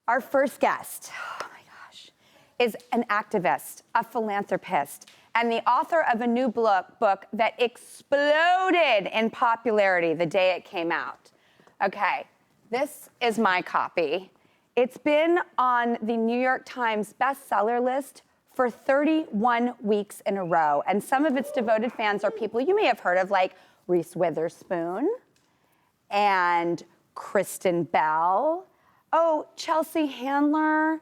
Our first guest, oh my gosh, is an activist, a philanthropist, and the author of a new book that exploded in popularity the day it came out. Okay, this is my copy. It's been on the New York Times bestseller list for 31 weeks in a row, and some of its devoted fans are people you may have heard of, like Reese Witherspoon and Kristen Bell. Oh, Chelsea Handler,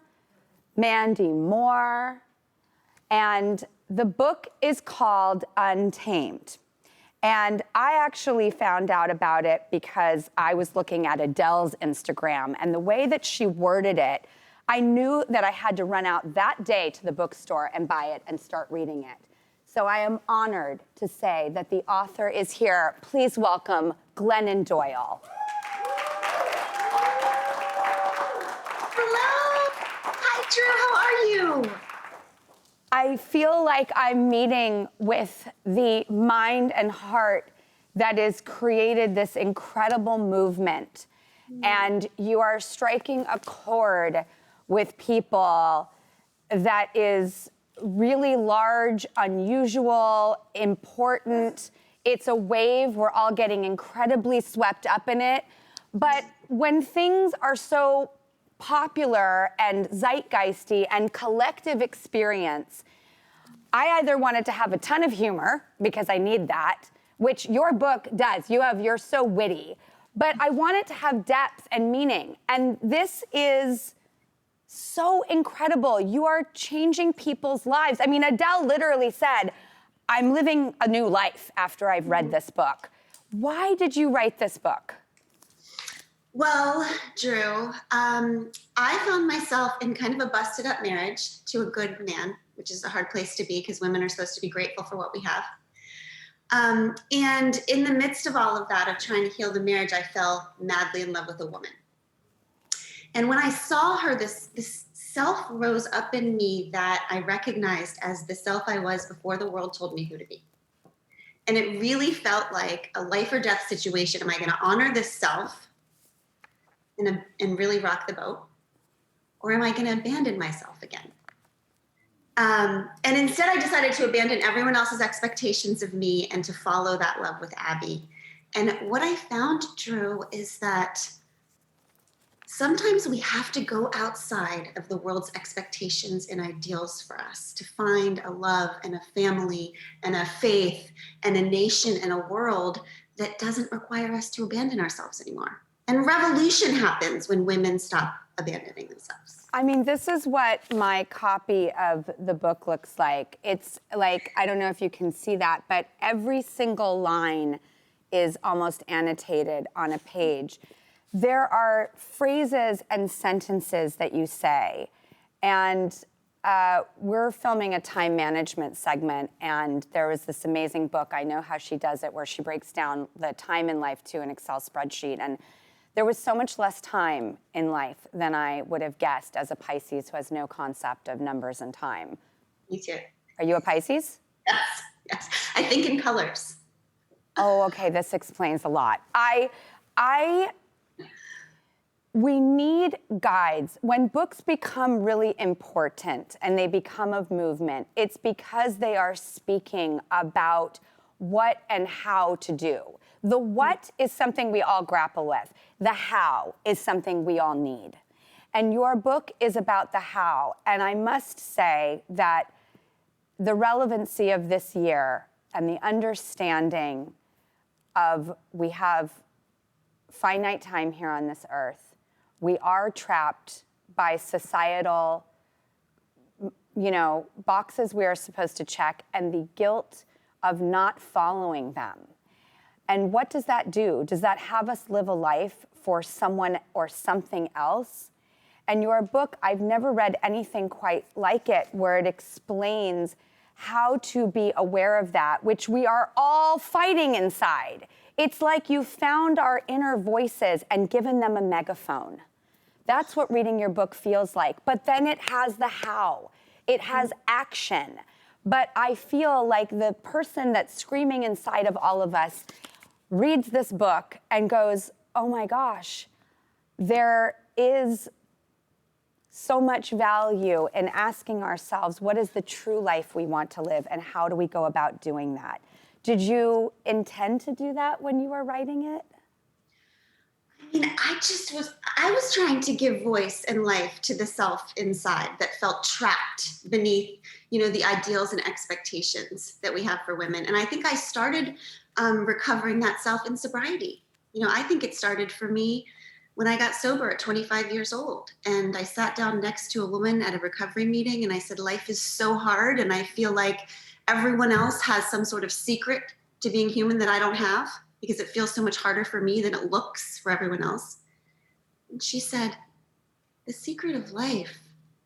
Mandy Moore. And the book is called Untamed. And I actually found out about it because I was looking at Adele's Instagram, and the way that she worded it, I knew that I had to run out that day to the bookstore and buy it and start reading it. So I am honored to say that the author is here. Please welcome Glennon Doyle. Hello. Hi, Drew. How are you? I feel like I'm meeting with the mind and heart that has created this incredible movement. And you are striking a chord with people that is really large, unusual, important. It's a wave. We're all getting incredibly swept up in it. But when things are so popular and zeitgeisty and collective experience, I either wanted to have a ton of humor, because I need that, which your book does. You're so witty. But I wanted to have depth and meaning. And this is so incredible. You are changing people's lives. I mean, Adele literally said, I'm living a new life after I've read this book. Why did you write this book? Well, Drew, I found myself in kind of a busted up marriage to a good man, which is a hard place to be because women are supposed to be grateful for what we have. And in the midst of all of that, of trying to heal the marriage, I fell madly in love with a woman. And when I saw her, this self rose up in me that I recognized as the self I was before the world told me who to be. And it really felt like a life or death situation. Am I going to honor this self and really rock the boat? Or am I going to abandon myself again? And instead, I decided to abandon everyone else's expectations of me and to follow that love with Abby. And what I found, Drew, is that sometimes we have to go outside of the world's expectations and ideals for us to find a love and a family and a faith and a nation and a world that doesn't require us to abandon ourselves anymore. And revolution happens when women stop abandoning themselves. I mean, this is what my copy of the book looks like. It's like, I don't know if you can see that, but every single line is almost annotated on a page. There are phrases and sentences that you say, and we're filming a time management segment, and there was this amazing book, I Know How She Does It, where she breaks down the time in life to an Excel spreadsheet. And there was so much less time in life than I would have guessed as a Pisces who has no concept of numbers and time. Me too. Are you a Pisces? Yes. I think in colors. Oh, okay, this explains a lot. We need guides. When books become really important and they become of movement, it's because they are speaking about what and how to do. The what is something we all grapple with. The how is something we all need. And your book is about the how. And I must say that the relevancy of this year and the understanding of we have finite time here on this earth. We are trapped by societal, boxes we are supposed to check, and the guilt of not following them. And what does that do? Does that have us live a life for someone or something else? And your book, I've never read anything quite like it, where it explains how to be aware of that, which we are all fighting inside. It's like you found our inner voices and given them a megaphone. That's what reading your book feels like. But then it has the how. It has action. But I feel like the person that's screaming inside of all of us reads this book and goes, oh my gosh, there is so much value in asking ourselves, what is the true life we want to live, and how do we go about doing that? Did you intend to do that when you were writing it? I mean, I was trying to give voice and life to the self inside that felt trapped beneath, the ideals and expectations that we have for women. And I think I started recovering that self in sobriety. I think it started for me when I got sober at 25 years old. And I sat down next to a woman at a recovery meeting and I said, life is so hard. And I feel like everyone else has some sort of secret to being human that I don't have, because it feels so much harder for me than it looks for everyone else. And she said, the secret of life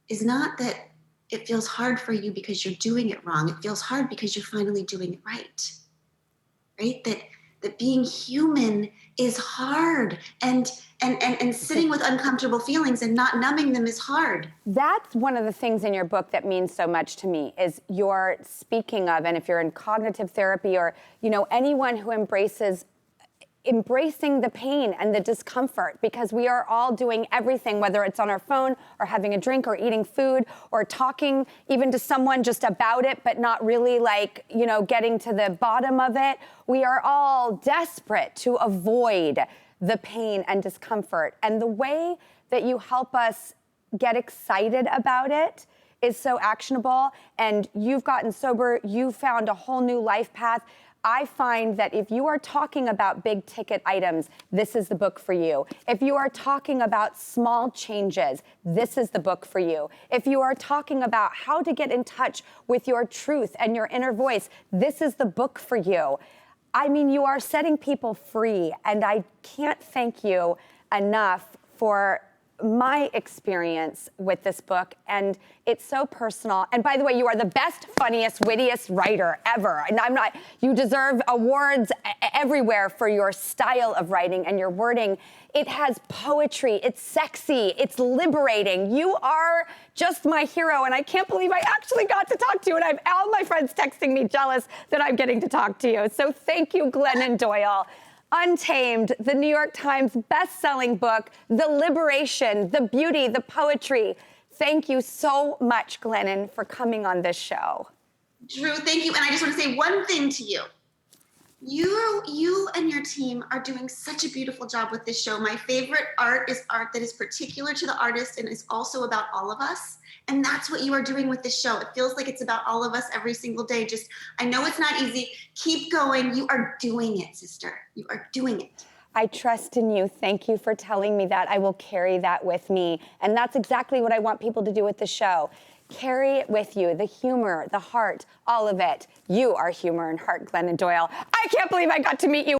is not that it feels hard for you because you're doing it wrong. It feels hard because you're finally doing it right? That being human is hard, and sitting with uncomfortable feelings and not numbing them is hard. That's one of the things in your book that means so much to me, is you're speaking of, and if you're in cognitive therapy or, anyone who embracing the pain and the discomfort, because we are all doing everything, whether it's on our phone or having a drink or eating food or talking even to someone just about it, but not really getting to the bottom of it. We are all desperate to avoid the pain and discomfort. And the way that you help us get excited about it is so actionable. And you've gotten sober, you found a whole new life path. I find that if you are talking about big ticket items, this is the book for you. If you are talking about small changes, this is the book for you. If you are talking about how to get in touch with your truth and your inner voice, this is the book for you. I mean, you are setting people free, and I can't thank you enough for my experience with this book, and it's so personal. And by the way, you are the best, funniest, wittiest writer ever. And you deserve awards everywhere for your style of writing and your wording. It has poetry, it's sexy, it's liberating. You are just my hero, and I can't believe I actually got to talk to you, and I have all my friends texting me jealous that I'm getting to talk to you. So thank you, Glennon Doyle. Untamed, the New York Times best-selling book, the liberation, the beauty, the poetry. Thank you so much, Glennon, for coming on this show. Drew, thank you. And I just want to say one thing to you. You and your team are doing such a beautiful job with this show. My favorite art is art that is particular to the artist and is also about all of us. And that's what you are doing with this show. It feels like it's about all of us every single day. I know it's not easy. Keep going. You are doing it, sister. You are doing it. I trust in you. Thank you for telling me that. I will carry that with me. And that's exactly what I want people to do with the show. Carry it with you, the humor, the heart, all of it. You are humor and heart, Glennon Doyle. I can't believe I got to meet you.